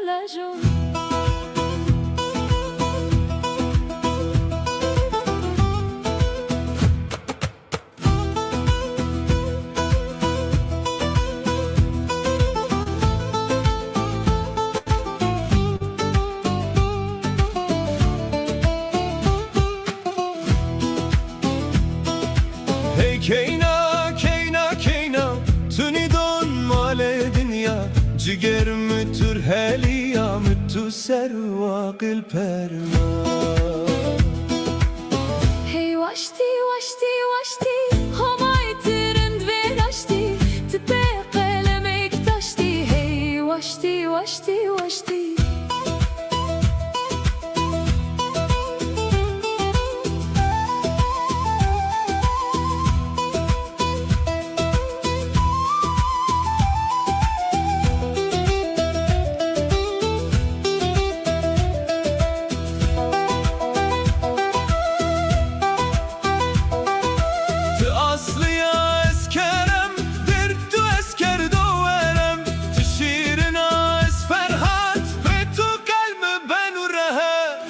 لا جو Hey keyna keyna keyna Tünidon male dünya Ciger mütür heliya Mütü servaqil perma Hey واشتي واشتي واشتي هماي ترند وراشتي تبقى قلمك تشتي Hey واشتي واشتي واشتي Aslıya eskerem Dirtü esker doğerem Tişirina es ferhat Ve tu kalmi ben urahat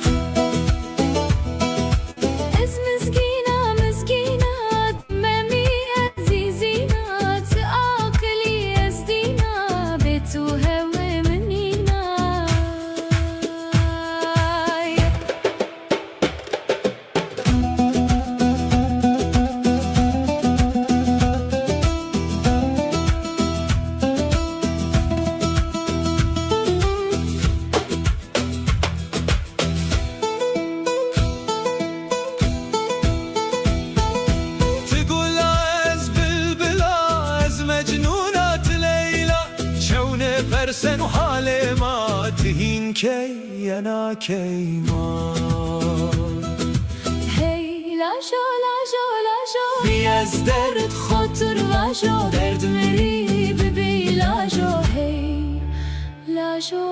Ez mizgina mizgina Dmemi azizina Aqli ezdina Betu heve menina تقول از بلبلا از مجنونات ليلى شونه برسن وحالي ما تهين كي انا كيما Hey la jo la jo la jo Biyaz درد خاطر و جو درد مری ببی لا جو Hey la jo